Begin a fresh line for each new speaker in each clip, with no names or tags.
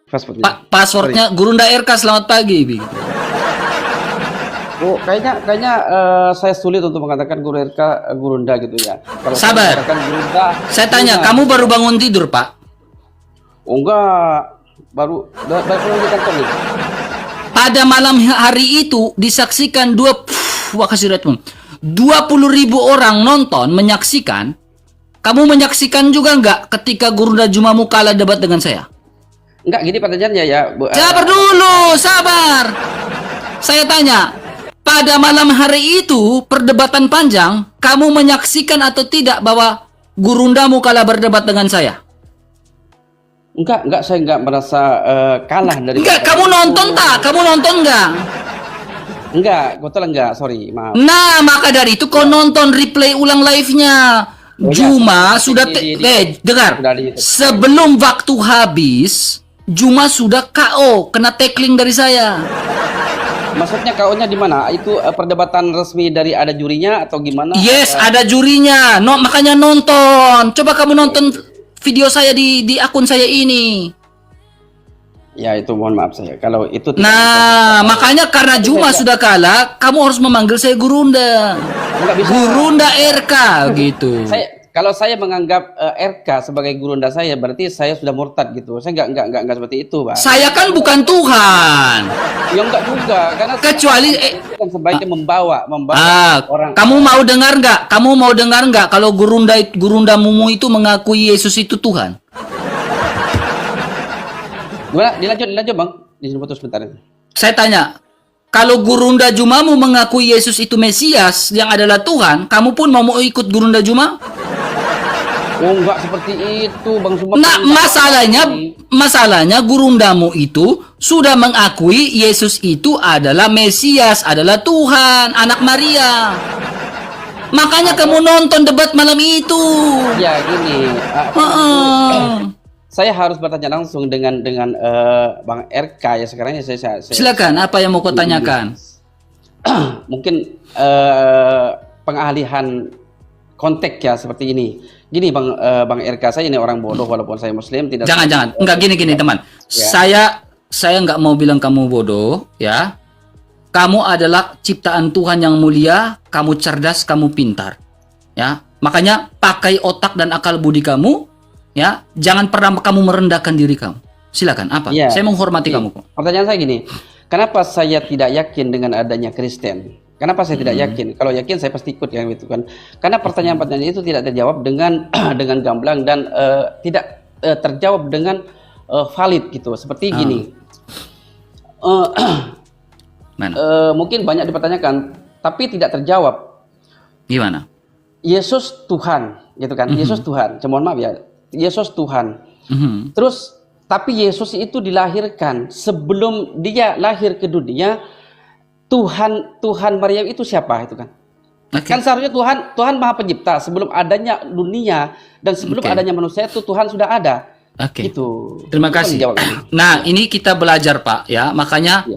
Passwordnya.
Passwordnya Gurunda RK selamat pagi. Begitu.
Oh, kayaknya saya sulit untuk mengatakan Guru RK Gurunda gitu ya. Kalau
Sabar.
saya mengatakan Gurunda,
Saya tanya,
Gurunda.
kamu baru bangun tidur, Pak?
Oh, enggak, baru di kantor nih.
Pada malam hari itu disaksikan 20.000 orang nonton menyaksikan. Kamu menyaksikan juga nggak ketika Gurunda Jumamu kalah debat dengan saya?
Enggak, gini pertanyaannya ya.
Sabar dulu, sabar. Saya tanya, pada malam hari itu perdebatan panjang, kamu menyaksikan atau tidak bahwa Gurundamu kalah berdebat dengan saya?
Enggak, saya enggak merasa kalah dari.
Enggak, kamu nonton tak? Kamu nonton enggak?
Enggak, betul enggak, sorry, maaf.
Nah, maka dari itu kau nonton replay ulang live-nya.
Oh,
Juma
ya.
sudah dengar.
Sudah
Sebelum waktu habis, Juma sudah KO, kena tackling dari saya.
Maksudnya KO-nya di mana? Itu perdebatan resmi dari ada jurinya atau gimana?
Yes, ada jurinya. No, makanya nonton. Coba kamu nonton video saya di akun saya ini.
Ya, itu mohon maaf saya. Kalau itu tidak
Nah, makanya karena Juma sudah kalah, kamu harus memanggil saya Gurunda.
Enggak bisa.
Gurunda RK gitu.
Kalau saya menganggap RK sebagai Gurunda saya, berarti saya sudah murtad gitu. Saya enggak seperti itu, Pak.
Saya kan bukan Tuhan.
Ya enggak juga, karena
Kecuali
kan sebaiknya membawa orang.
Kamu mau dengar nggak? Kamu mau dengar nggak kalau Gurundamu itu mengakui Yesus itu Tuhan?
Gimana? Dilanjut Bang. Di sini putus sebentar.
Saya tanya, kalau Gurunda Jumamu mengakui Yesus itu Mesias yang adalah Tuhan, kamu pun mau ikut Gurunda Juma?
Oh, enggak seperti itu, Bang Suma.
Nah, masalahnya Gurundamu itu sudah mengakui Yesus itu adalah Mesias, adalah Tuhan, anak Maria. Makanya kamu nonton debat malam itu.
Ya, gini. Saya harus bertanya langsung dengan Bang RK ya sekarang ya saya
Silakan, apa yang mau kau tanyakan?
mungkin pengalihan konteks ya seperti ini. Gini Bang RK, saya ini orang bodoh walaupun saya Muslim tidak.
Jangan, enggak gini teman.
Ya.
Saya nggak mau bilang kamu bodoh, ya. Kamu adalah ciptaan Tuhan yang mulia, kamu cerdas, kamu pintar, ya. Makanya pakai otak dan akal budi kamu, ya. Jangan pernah kamu merendahkan diri kamu. Silakan, apa?
Ya.
Saya menghormati kamu kok.
Pertanyaan saya gini, kenapa saya tidak yakin dengan adanya Kristen? Kenapa saya tidak yakin? Kalau yakin saya pasti ikut yang itu kan. Karena pertanyaan-pertanyaan itu tidak terjawab dengan dengan gamblang dan tidak terjawab dengan valid gitu. Seperti gini. Mungkin banyak dipertanyakan tapi tidak terjawab.
Gimana?
Yesus Tuhan, gitu kan? Yesus Tuhan. Mohon maaf ya. Yesus Tuhan. Terus tapi Yesus itu dilahirkan sebelum dia lahir ke dunia. Tuhan Maryam itu siapa itu kan? Kan seharusnya Tuhan Maha Pencipta sebelum adanya dunia dan sebelum adanya manusia itu Tuhan sudah ada. Gitu.
Terima kasih. Nah, ini kita belajar Pak ya. Makanya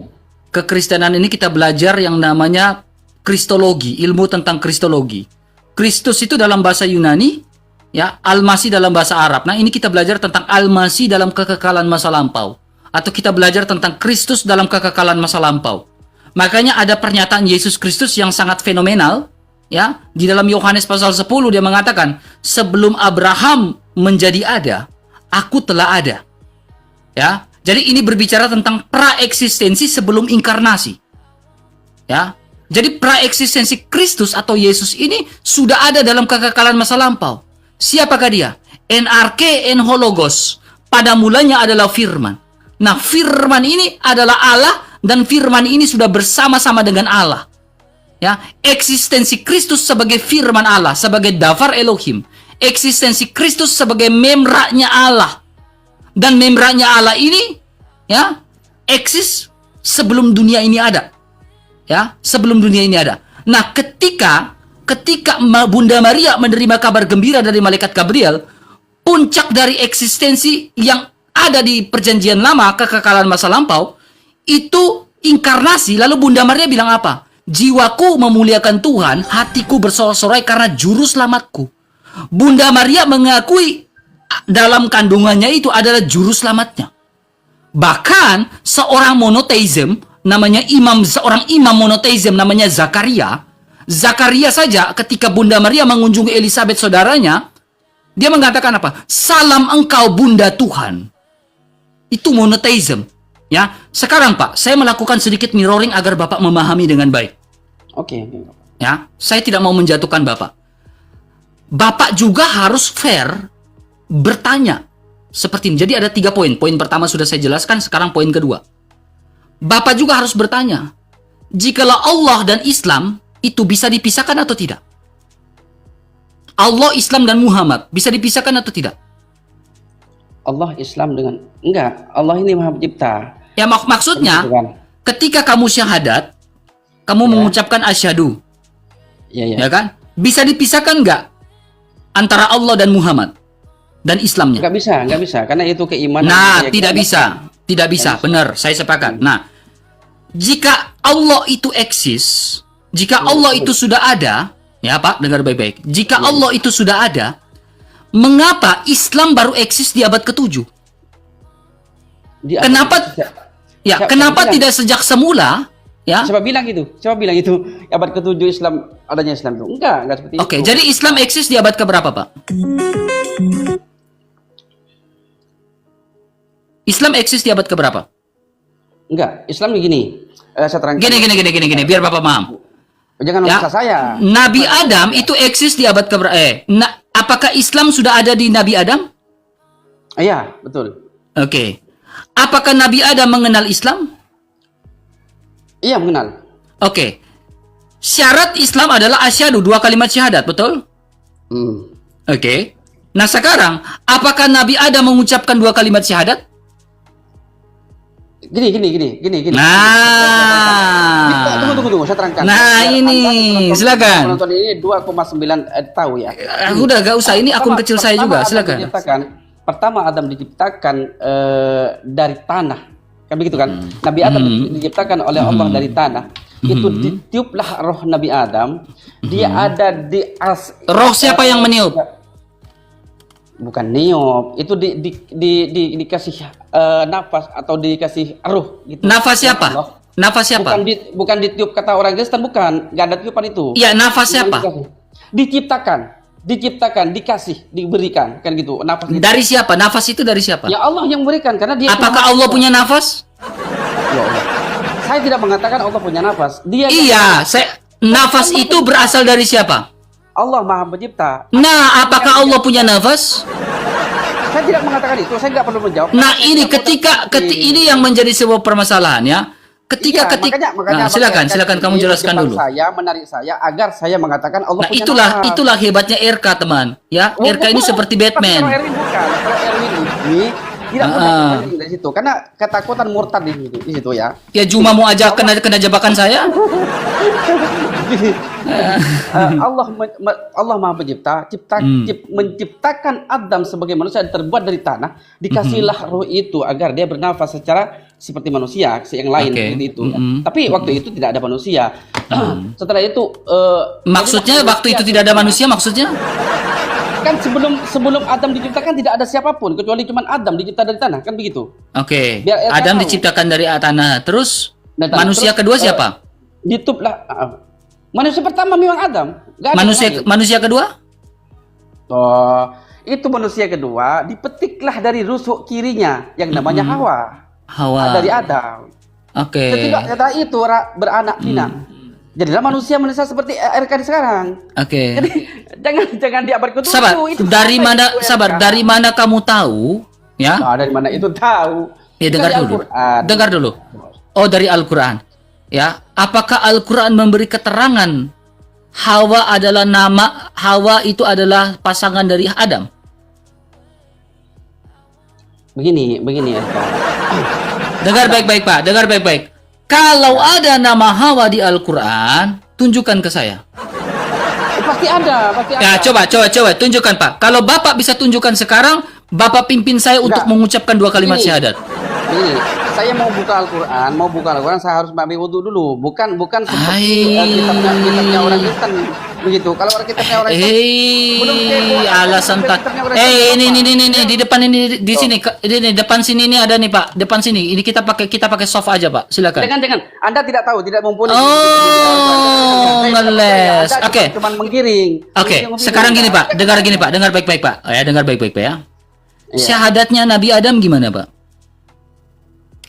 kekristenan ini kita belajar yang namanya kristologi, ilmu tentang kristologi. Kristus itu dalam bahasa Yunani, ya, Al-Masih dalam bahasa Arab. Nah, ini kita belajar tentang Al-Masih dalam kekekalan masa lampau, atau kita belajar tentang Kristus dalam kekekalan masa lampau. Makanya ada pernyataan Yesus Kristus yang sangat fenomenal, ya. Di dalam Yohanes pasal 10 dia mengatakan, sebelum Abraham menjadi ada, aku telah ada. Ya. Jadi ini berbicara tentang praeksistensi sebelum inkarnasi. Ya. Jadi praeksistensi Kristus atau Yesus ini sudah ada dalam kekekalan masa lampau. Siapakah dia? NRK en hologos. Pada mulanya adalah firman. Nah, firman ini adalah Allah dan firman ini sudah bersama-sama dengan Allah. Ya, eksistensi Kristus sebagai firman Allah, sebagai Davar Elohim. Eksistensi Kristus sebagai memraknya Allah. Dan memraknya Allah ini, ya, eksis sebelum dunia ini ada. Ya, sebelum dunia ini ada. Nah, ketika Bunda Maria menerima kabar gembira dari malaikat Gabriel, puncak dari eksistensi yang ada di perjanjian lama, kekekalan masa lampau, itu inkarnasi. Lalu Bunda Maria bilang apa? Jiwaku memuliakan Tuhan, hatiku bersorak-sorai karena juru selamatku. Bunda Maria mengakui dalam kandungannya itu adalah juru selamatnya. Bahkan seorang monoteism namanya seorang imam monoteism namanya Zakaria. Zakaria saja ketika Bunda Maria mengunjungi Elizabeth saudaranya, dia mengatakan apa? Salam engkau Bunda Tuhan. Itu monoteism. Ya, sekarang Pak, saya melakukan sedikit mirroring agar Bapak memahami dengan baik.
Oke.
Ya, saya tidak mau menjatuhkan Bapak. Bapak juga harus fair bertanya seperti ini. Jadi ada 3 poin. Poin pertama sudah saya jelaskan, sekarang poin kedua. Bapak juga harus bertanya, jikalau Allah dan Islam itu bisa dipisahkan atau tidak? Allah, Islam, dan Muhammad bisa dipisahkan atau tidak?
Allah, Islam dengan enggak. Allah ini Maha Pencipta.
Ya maksudnya, ketika kamu syahadat, kamu mengucapkan asyhadu, ya kan? Bisa dipisahkan nggak antara Allah dan Muhammad dan Islamnya?
Nggak bisa, karena itu keimanan.
Nah, tidak bisa, benar, saya sepakat. Nah, jika Allah itu eksis, jika Allah itu sudah ada, ya Pak, dengar baik-baik. Jika Allah itu sudah ada, mengapa Islam baru eksis di abad ke-7? Kenapa tidak sejak semula? Ya.
Siapa bilang itu? Abad ke-7 Islam, adanya Islam itu? Enggak seperti itu.
Oke, jadi Islam eksis di abad keberapa, Pak? Islam eksis di abad keberapa?
Enggak, Islam begini. Saya terangkan.
Gini, biar Bapak paham.
Jangan memaksa saya.
Nabi Adam itu eksis di abad keberapa? Apakah Islam sudah ada di Nabi Adam?
Iya, betul.
Oke. Apakah Nabi Adam mengenal Islam?
Iya, mengenal.
Oke. Syarat Islam adalah asyhadu, 2 kalimat syahadat, betul? Oke. Nah, sekarang apakah Nabi Adam mengucapkan 2 kalimat syahadat?
Gini.
Nah.
Tunggu, saya terangkan.
Nah, ini, silakan.
Penonton ini 2,9 tahu ya.
Udah, gak usah. Ini akun kecil saya juga, silakan.
Pertama Adam diciptakan dari tanah. Kan begitu kan? Nabi Adam diciptakan oleh Allah dari tanah. Itu ditiuplah roh Nabi Adam. Dia ada di
roh siapa yang meniup?
Bukan niup, itu dikasih nafas atau dikasih ruh gitu.
Nafas siapa? Nafas siapa?
Bukan ditiup kata orang Kristen, bukan. Enggak ada tiupan itu.
Iya, nafas siapa?
Diciptakan, dikasih, diberikan, kan gitu. Nafas gitu.
Dari siapa? Nafas itu dari siapa?
Ya Allah yang memberikan, karena dia.
Apakah Allah punya nafas?
Ya Allah. Saya tidak mengatakan Allah punya nafas.
Nafas itu berasal dari siapa?
Allah Maha Pencipta.
Nah, apakah Allah punya nafas?
Saya tidak mengatakan itu, saya nggak perlu menjawab.
Nah, ini ini yang menjadi sebuah permasalahan ya. Makanya, silakan kamu jelaskan dulu.
Saya menarik saya agar saya mengatakan Allah punya nafas.
Itulah hebatnya RK, teman. Ya, RK ini seperti Batman.
Kalau Erwin ini tidak boleh dari situ, karena ketakutan murtad di situ ya.
Ya cuma mau aja kena jebakan saya.
Allah Maha Pencipta, menciptakan Adam sebagai manusia yang terbuat dari tanah, dikasihlah roh itu agar dia bernafas secara seperti manusia yang lain seperti itu. Tapi waktu itu tidak ada manusia. Setelah itu
maksudnya waktu itu tidak ada manusia maksudnya?
Kan sebelum Adam diciptakan tidak ada siapapun kecuali cuma Adam dicipta dari tanah, kan begitu.
Oke. Adam diciptakan dari tanah. Terus manusia kedua siapa?
Dituplah manusia pertama memang Adam.
Manusia kedua?
Itu manusia kedua dipetiklah dari rusuk kirinya yang namanya Hawa. Dari Adam.
Oke.
Setelah itu beranak pinak. Jadilah manusia seperti RK di sekarang.
Oke.
Jadi jangan di abad ke-7.
Dari mana kamu tahu? Ya.
Nah, dari mana itu tahu?
Ya, dengar dulu. Oh, dari Al-Qur'an. Ya, apakah Al-Qur'an memberi keterangan Hawa itu adalah pasangan dari Adam?
Begini ya.
Dengar baik-baik, Pak. Dengar baik-baik. Kalau ada nama Hawa di Al-Qur'an, tunjukkan ke saya.
Pasti ada.
Ya, coba tunjukkan, Pak. Kalau Bapak bisa tunjukkan sekarang, Bapak pimpin saya untuk mengucapkan 2 kalimat syahadat.
Ini, saya mau buka Al-Qur'an, saya harus ambil wudu dulu. Bukan seperti kitabnya orang Kristen. Begitu. Kalau Alkitabnya orang belum kepo,
alasan tak. Ini di depan ini di sini ini depan sini ini ada nih Pak. Depan sini. Ini kita pakai soft aja Pak. Silakan.
Jangan. Anda tidak tahu, tidak mumpuni.
Oh, ngeles. Oke.
Cuman menggiring.
Oke. Sekarang gini Pak. Dengar gini Pak. Dengar baik-baik Pak. Ya, dengar baik-baik Pak ya. Syahadatnya Nabi Adam gimana Pak?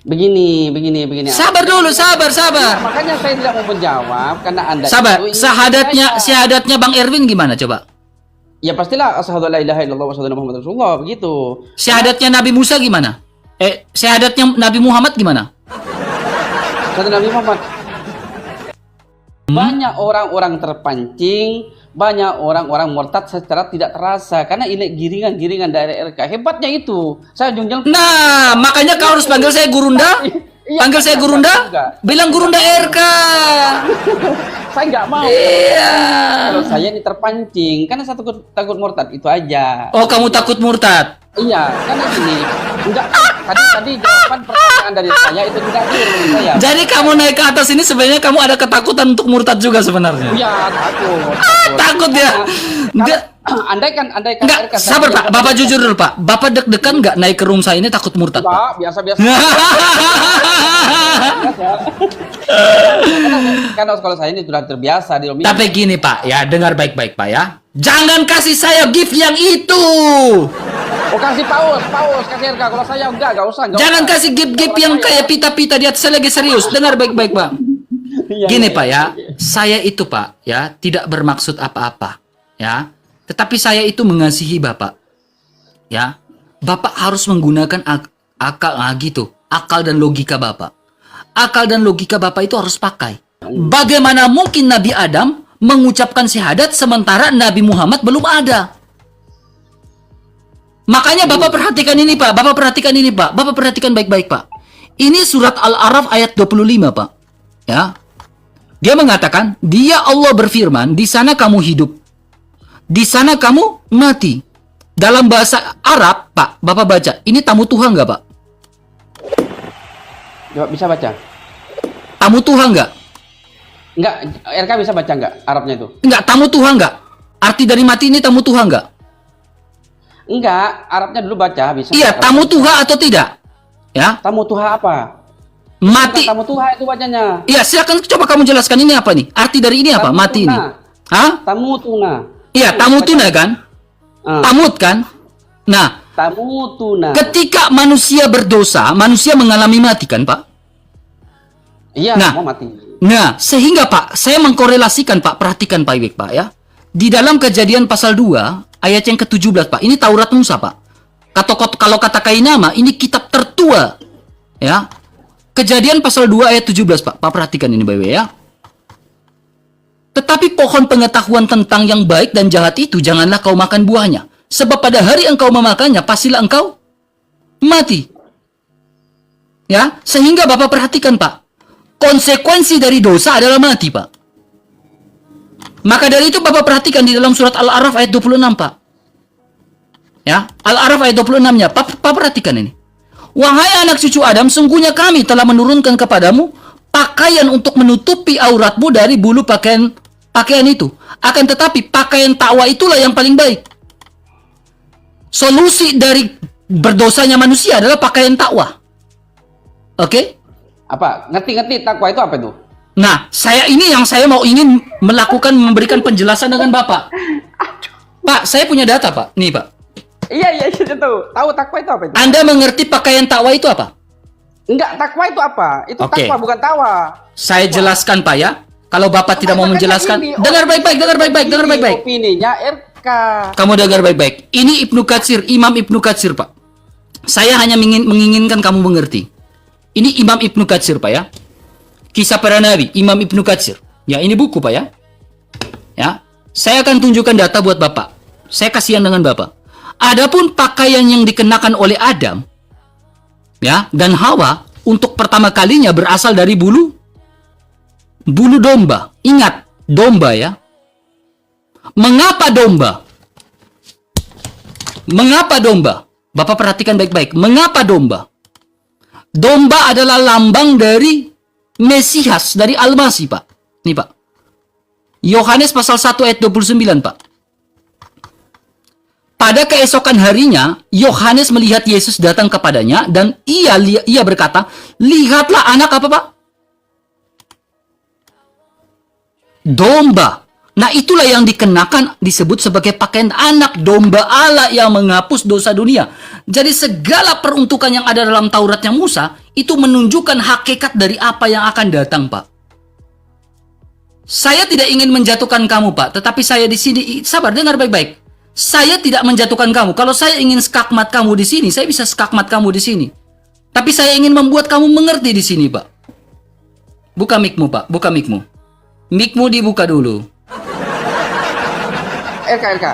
Begini.
Sabar dulu, sabar.
Makanya saya tidak mau menjawab karena Anda
Sabar.
itu ingin
Syahadatnya Bang Erwin gimana coba?
Ya pastilah asyhadu alla ilaha illallah wa asyhadu anna muhammadar rasulullah, begitu.
Syahadatnya Nabi Musa gimana? Syahadatnya Nabi Muhammad gimana?
Kata Nabi Muhammad. Banyak orang-orang terpancing, banyak orang-orang murtad secara tidak terasa karena ini giringan dari RK. Hebatnya itu. Saya junjung.
Nah, makanya kau harus panggil saya Gurunda. Panggil saya Gurunda. Bilang Gurunda RK.
Saya nggak mau.
Iya.
Kalau saya ini terpancing karena saya takut murtad itu aja.
Oh, kamu takut murtad?
Iya, karena gini. Enggak. Tadi jawaban pertanyaan dari saya itu tidak clear menurut saya.
Jadi kamu naik ke atas ini sebenarnya kamu ada ketakutan untuk murtad juga sebenarnya?
Iya, takut.
Takut ya?
Andaikan
enggak, sabar Pak. Bapak jujur dulu Pak. Bapak deg-degan nggak naik ke room saya ini takut murtad Pak?
Biasa-biasa. Karena sekolah saya ini sudah terbiasa di Romi.
Tapi gini Pak, ya dengar baik-baik Pak ya. Jangan kasih saya gift yang itu.
Oh, kasih paus, kasih RK. Kalau saya enggak usah.
Jangan kasih gift-gift yang kayak pita-pita di atas. Saya lagi serius. Dengar baik-baik Pak. Gini Pak ya, saya itu Pak ya tidak bermaksud apa-apa ya. Tetapi saya itu mengasihi Bapak. Ya. Bapak harus menggunakan akal dan logika Bapak. Akal dan logika Bapak itu harus pakai. Bagaimana mungkin Nabi Adam mengucapkan syahadat sementara Nabi Muhammad belum ada? Makanya Bapak perhatikan ini Pak. Bapak perhatikan baik-baik Pak. Ini surat Al-A'raf ayat 25 Pak. Ya. Dia mengatakan, dia Allah berfirman, di sana kamu hidup. Di sana kamu mati. Dalam bahasa Arab, Pak, Bapak baca. Ini tamu Tuhan nggak, Pak?
Coba bisa baca?
Tamu Tuhan nggak?
Enggak, RK bisa baca nggak Arabnya itu?
Enggak, tamu Tuhan nggak? Arti dari mati ini tamu Tuhan nggak?
Enggak, Arabnya dulu baca bisa.
Iya, tamu Tuhan atau tidak? Ya.
Tamu Tuhan apa?
Mati.
Tamu Tuhan itu bacanya.
Iya, silakan coba kamu jelaskan ini apa nih? Arti dari ini apa?
Tamu
mati
tuna.
ini. Hah?
Tamu tuna.
Iya, tamu tuna kan? Tamut kan? Nah,
tamu tuna.
Ketika manusia berdosa, manusia mengalami mati kan, Pak?
Iya,
nah,
mau mati.
Nah, sehingga Pak, saya mengkorelasikan Pak, perhatikan Pak Iwik Pak ya. Di dalam Kejadian pasal 2, ayat yang ke-17 Pak, ini Taurat Musa Pak. Kalau kata Kainama, ini kitab tertua. Ya. Kejadian pasal 2 ayat 17 Pak. Pak perhatikan ini Pak Iwik ya. Tetapi pohon pengetahuan tentang yang baik dan jahat itu janganlah kau makan buahnya. Sebab pada hari engkau memakannya, pastilah engkau mati. Ya, sehingga Bapak perhatikan Pak. Konsekuensi dari dosa adalah mati Pak. Maka dari itu Bapak perhatikan di dalam surat Al-A'raf ayat 26 Pak. Ya, Al-A'raf ayat 26-nya. Pak perhatikan ini. Wahai anak cucu Adam, sungguhnya kami telah menurunkan kepadamu pakaian untuk menutupi auratmu dari bulu pakaian itu. Akan tetapi pakaian takwa itulah yang paling baik. Solusi dari berdosanya manusia adalah pakaian takwa. Oke?
Apa? Ngerti takwa itu apa itu?
Nah, saya ingin memberikan penjelasan dengan Bapak. Pak, saya punya data Pak. Nih Pak.
Iya itu. Tahu takwa itu apa itu?
Anda mengerti pakaian takwa itu apa?
Enggak, takwa itu apa? Itu takwa bukan tawa.
Saya jelaskan Pak ya. Kalau Bapak tidak mau menjelaskan, dengar baik-baik.
Opininya RK.
Kamu dengar baik-baik. Ini Ibnu Katsir, Imam Ibnu Katsir Pak. Saya hanya menginginkan kamu mengerti. Ini Imam Ibnu Katsir Pak ya. Kisah para Nabi, Imam Ibnu Katsir. Ya, ini buku Pak ya. Ya, saya akan tunjukkan data buat Bapak. Saya kasihan dengan Bapak. Adapun pakaian yang dikenakan oleh Adam ya dan Hawa untuk pertama kalinya berasal dari bulu domba. Ingat, domba ya. Mengapa domba? Mengapa domba? Bapak perhatikan baik-baik. Mengapa domba? Domba adalah lambang dari Mesias, dari Al-Masih, Pak. Nih, Pak. Yohanes pasal 1 ayat 29, Pak. Pada keesokan harinya, Yohanes melihat Yesus datang kepadanya dan ia berkata, "Lihatlah anak apa, Pak? Domba." Nah, itulah yang dikenakan disebut sebagai pakaian anak domba Allah yang menghapus dosa dunia. Jadi segala peruntukan yang ada dalam Tauratnya Musa itu menunjukkan hakikat dari apa yang akan datang, Pak. Saya tidak ingin menjatuhkan kamu, Pak, tetapi saya di sini sabar, dengar baik-baik. Saya tidak menjatuhkan kamu. Kalau saya ingin skakmat kamu di sini, saya bisa skakmat kamu di sini. Tapi saya ingin membuat kamu mengerti di sini, Pak. Buka mic-mu, Pak. Buka mic-mu. Mic-mu dibuka dulu.
RK.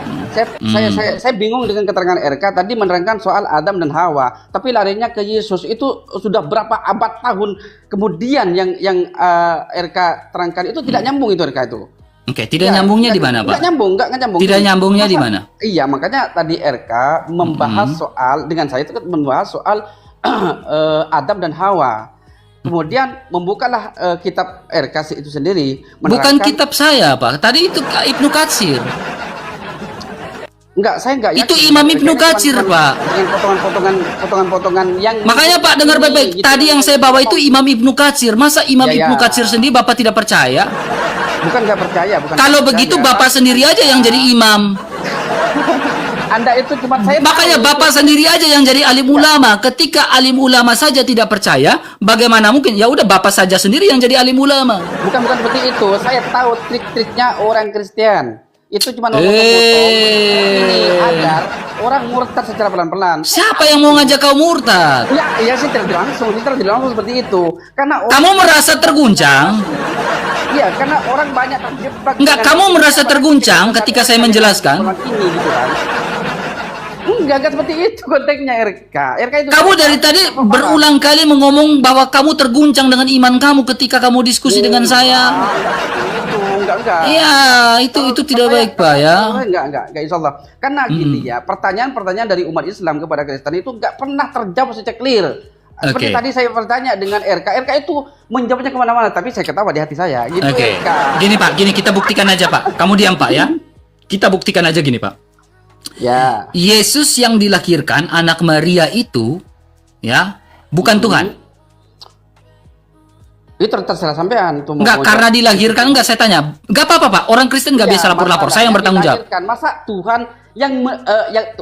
Saya bingung dengan keterangan RK tadi menerangkan soal Adam dan Hawa, tapi larinya ke Yesus. Itu sudah berapa abad tahun kemudian yang RK terangkan itu tidak nyambung itu RK itu.
Oke, tidak nyambungnya di mana, Pak?
Nggak nyambung.
Tidak nyambungnya di mana?
Iya, makanya tadi RK membahas soal, dengan saya itu membahas soal Adam dan Hawa. Kemudian membukalah kitab RK itu sendiri.
Bukan kitab saya, Pak. Tadi itu Ibnu Katsir.
Enggak, saya enggak yakin.
Itu Imam Ibnu Katsir, Pak.
Dengan potongan-potongan yang...
Makanya, Pak, dengar baik-baik. Tadi yang saya bawa itu Imam Ibnu Katsir. Masa Imam Ibnu Katsir sendiri Bapak tidak percaya?
Bukan nggak percaya.
Kalau begitu Bapak sendiri aja yang jadi imam.
Anda itu cuma saya.
Makanya Bapak sendiri aja yang jadi alim ulama. Ketika alim ulama saja tidak percaya, bagaimana mungkin? Ya udah Bapak saja sendiri yang jadi alim ulama.
Bukan seperti itu. Saya tahu trik-triknya orang Kristen. Itu cuma ini agar orang murtad secara pelan-pelan.
Siapa yang mau ngajak kau murtad?
Ya sih tidak langsung seperti itu. Karena
kamu merasa terguncang?
Iya, karena orang banyak terjebak.
Enggak, kamu merasa terguncang ketika saya menjelaskan?
Enggak seperti itu konteksnya RK itu.
Kamu dari tadi berulang kali mengomong bahwa kamu terguncang dengan iman kamu ketika kamu diskusi dengan saya.
Enggak.
Iya, itu tidak baik, Pak, ya.
Enggak, insyaallah. Karena gini ya, pertanyaan-pertanyaan dari umat Islam kepada Kristen itu enggak pernah terjawab secara clear. Seperti tadi saya bertanya dengan RK itu menjawabnya kemana-mana, tapi saya ketawa di hati saya. Gitu, RK.
Gini, Pak, kita buktikan aja, Pak. Kamu diam, Pak, ya. Kita buktikan aja gini, Pak.
Ya.
Yesus yang dilahirkan anak Maria itu, ya, bukan Tuhan.
Itu terserah sampean.
Enggak, karena dilahirkan, enggak, saya tanya. Enggak apa-apa, Pak. Orang Kristen enggak biasa lapor-lapor. Saya yang bertanggung jawab.
Masa Tuhan yang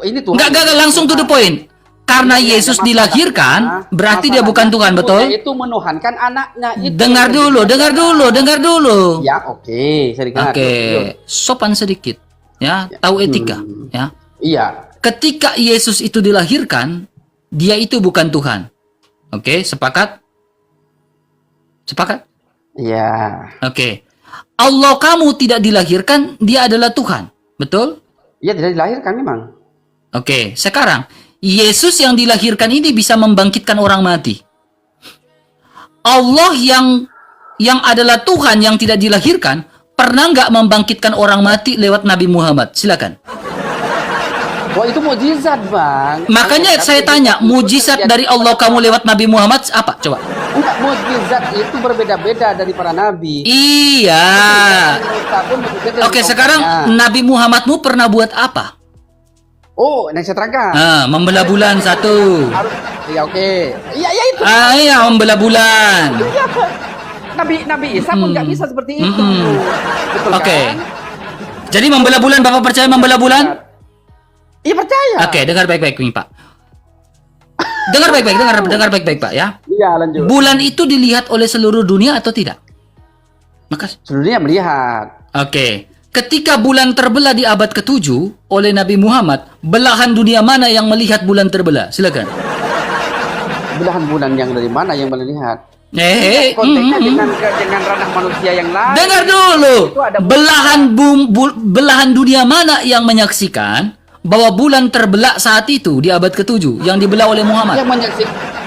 ini Tuhan.
Enggak, langsung to the point. Karena Yesus dilahirkan, berarti dia bukan Tuhan, betul?
Itu menuhankan anaknya itu.
Dengar dulu.
Ya, oke.
Oke, sopan sedikit. Ya, tahu etika. Ya.
Iya.
Ketika Yesus itu dilahirkan, dia itu bukan Tuhan. Oke, sepakat? Sepakat?
Iya.
Oke. Allah kamu tidak dilahirkan, dia adalah Tuhan. Betul?
Iya, tidak dilahirkan memang.
Oke, sekarang Yesus yang dilahirkan ini bisa membangkitkan orang mati. Allah yang adalah Tuhan yang tidak dilahirkan, pernah nggak membangkitkan orang mati lewat Nabi Muhammad? Silakan.
Wah, itu mukjizat, Bang.
Makanya saya tanya, mukjizat dari Allah kamu lewat Nabi Muhammad apa? Coba.
Enggak, mukjizat itu berbeda-beda dari para nabi.
Iya. Oke, sekarang Nabi Muhammadmu pernah buat apa?
Oh, yang saya terangkan.
Membelah bulan satu.
Iya, oke. Iya itu.
Iya, membelah bulan.
Nabi Isa pun nggak bisa seperti itu. Betul kan?
Jadi membelah bulan, Bapak percaya membelah bulan?
Iya, percaya.
Oke, dengar baik-baik nih, Pak. Dengar baik-baik, Pak, ya.
Iya, lanjut.
Bulan itu dilihat oleh seluruh dunia atau tidak? Maka
seluruh dunia melihat.
Oke. Ketika bulan terbelah di abad ke-7 oleh Nabi Muhammad, belahan dunia mana yang melihat bulan terbelah? Silakan.
Belahan bulan yang dari mana yang melihat? Konteksnya dengan ranah manusia yang lain.
Dengar dulu. Belahan dunia mana yang menyaksikan bahwa bulan terbelah saat itu di abad ke-7 yang dibelah oleh Muhammad?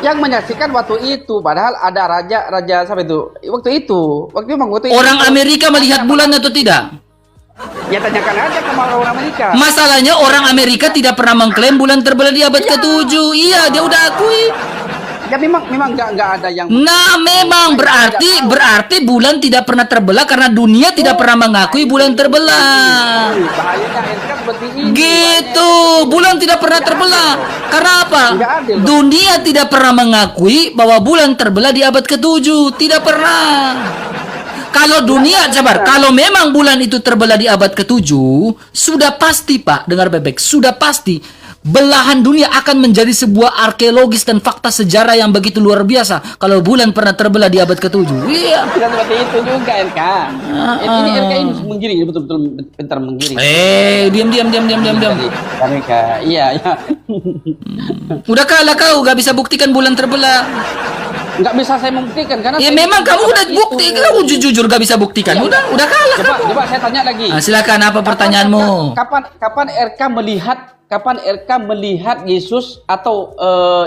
Yang menyaksikan waktu itu, padahal ada raja siapa itu? Waktu itu
orang Amerika melihat bulan atau tidak?
Ya, tanyakan aja ke orang Amerika.
Masalahnya orang Amerika tidak pernah mengklaim bulan terbelah di abad ke-7. Iya, dia udah akui.
Ya memang nggak ada yang.
Nah, memang berarti bulan tidak pernah terbelah karena dunia tidak pernah mengakui bulan terbelah.
Bahayanya RK seperti ini.
Gitu, bulan tidak pernah terbelah. Karena apa?
Nggak adil, Bang.
Dunia tidak pernah mengakui bahwa bulan terbelah di abad ke-7. Tidak pernah. Kalau dunia, sabar, kalau memang bulan itu terbelah di abad ke-7, sudah pasti, Pak, dengar bebek, sudah pasti belahan dunia akan menjadi sebuah arkeologis dan fakta sejarah yang begitu luar biasa kalau bulan pernah terbelah di abad ke-7. Iya.
Tidak seperti itu juga RK. Ini RK ini menggiring, betul-betul pintar menggiring.
Diam.
RK, iya.
Udah kalah kau, gak bisa buktikan bulan terbelah.
Nggak bisa saya membuktikan karena.
Ya
saya
memang kamu udah
itu.
bukti, kamu jujur gak bisa buktikan.
Ya,
udah kalah.
Coba saya tanya lagi.
Nah, silakan, apa pertanyaanmu?
Kapan RK melihat Yesus atau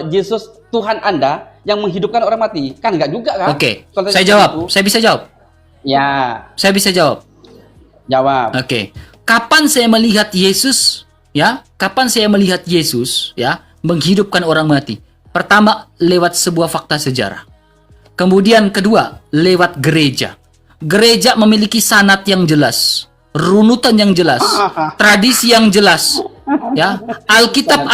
Yesus Tuhan Anda yang menghidupkan orang mati? Kan enggak juga kan?
Oke,
Kalau
saya
seperti
jawab.
itu.
Saya bisa jawab.
Ya,
Saya bisa jawab.
jawab.
Oke. Kapan saya melihat Yesus, ya? Kapan saya melihat Yesus, ya, menghidupkan orang mati? Pertama, lewat sebuah fakta sejarah. Kemudian kedua, lewat gereja. Gereja memiliki sanad yang jelas, runutan yang jelas, tradisi yang jelas. Ya, Alkitab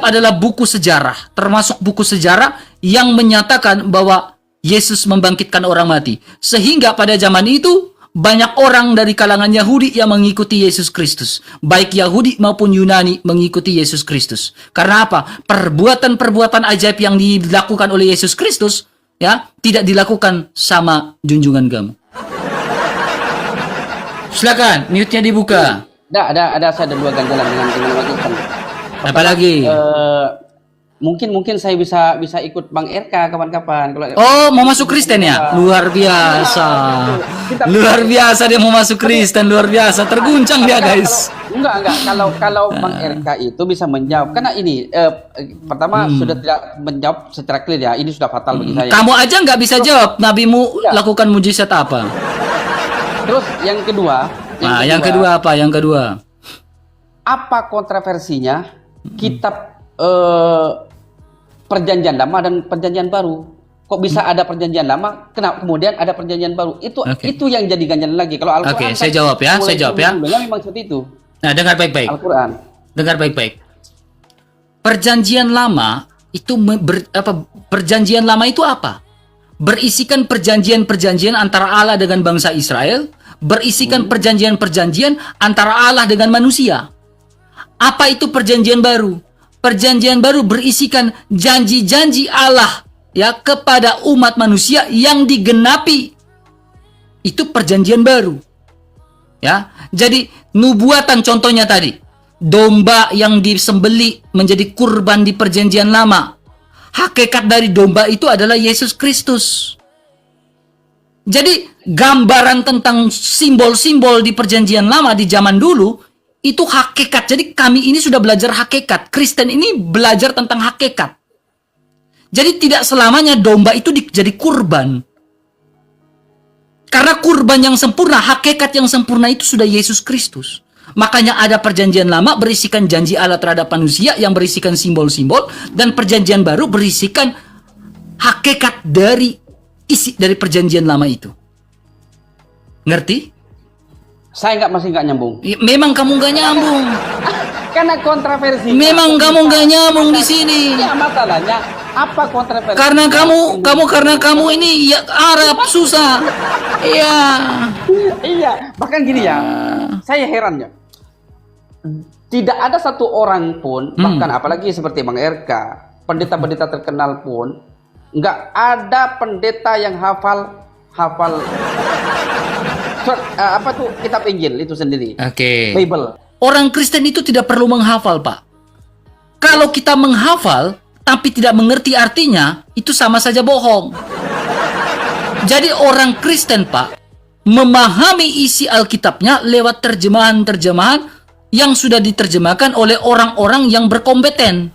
adalah buku sejarah, termasuk buku sejarah yang menyatakan bahwa Yesus membangkitkan orang mati. Sehingga pada zaman itu banyak orang dari kalangan Yahudi yang mengikuti Yesus Kristus. Baik Yahudi maupun Yunani mengikuti Yesus Kristus. Karena apa? Perbuatan-perbuatan ajaib yang dilakukan oleh Yesus Kristus, ya, tidak dilakukan sama junjungan kamu. Silakan, mute-nya dibuka.
Ada saya ada dua ganjalan dengan Wajibkan.
Apalagi?
Mungkin saya bisa ikut Bang RK kapan-kapan.
Oh, mau masuk Kristen ya? Luar biasa. Luar biasa dia mau masuk Kristen, luar biasa. Terguncang dia, guys.
Enggak. Kalau Bang RK itu bisa menjawab. Karena ini pertama sudah tidak menjawab secara clear ya. Ini sudah fatal bagi saya.
Kamu aja nggak bisa jawab. Nabimu lakukan mujizat apa?
Terus yang kedua.
Yang kedua apa? Yang kedua.
Apa kontroversinya kitab Perjanjian Lama dan Perjanjian Baru? Kok bisa ada Perjanjian Lama, kenapa kemudian ada Perjanjian Baru? Itu yang jadi ganjalan lagi. Kalau Al-Qur'an
Oke, saya jawab ya.
Memang seperti itu.
Nah, dengar baik-baik.
Al-Qur'an.
Dengar baik-baik. Perjanjian Lama itu Perjanjian Lama itu apa? Berisikan perjanjian-perjanjian antara Allah dengan bangsa Israel, berisikan perjanjian-perjanjian antara Allah dengan manusia. Apa itu Perjanjian Baru? Perjanjian Baru berisikan janji-janji Allah, ya, kepada umat manusia yang digenapi. Itu Perjanjian Baru. Ya. Jadi nubuatan contohnya tadi, domba yang disembeli menjadi kurban di Perjanjian Lama. Hakikat dari domba itu adalah Yesus Kristus. Jadi gambaran tentang simbol-simbol di Perjanjian Lama di zaman dulu itu hakikat. Jadi kami ini sudah belajar hakikat. Kristen ini belajar tentang hakikat. Jadi tidak selamanya domba itu jadi kurban. Karena kurban yang sempurna, hakikat yang sempurna itu sudah Yesus Kristus. Makanya ada Perjanjian Lama berisikan janji Allah terhadap manusia yang berisikan simbol-simbol, dan Perjanjian Baru berisikan hakikat dari isi dari Perjanjian Lama itu. Ngerti?
Saya masih nggak nyambung.
Memang kamu nggak nyambung.
Karena kontroversi.
Memang kamu nggak nyambung di sini.
Ya, masalahnya apa kontroversi?
Karena kamu ini ya Arab susah. Iya.
Iya, bahkan gini ya. Saya heran ya. Tidak ada satu orang pun, bahkan apalagi seperti Bang RK, pendeta-pendeta terkenal pun, nggak ada pendeta yang hafal apa tuh kitab Injil itu sendiri.
Oke.
Bible.
Orang Kristen itu tidak perlu menghafal, Pak. Kalau kita menghafal tapi tidak mengerti artinya, itu sama saja bohong. Jadi orang Kristen, Pak, memahami isi Alkitabnya lewat terjemahan-terjemahan yang sudah diterjemahkan oleh orang-orang yang berkompeten.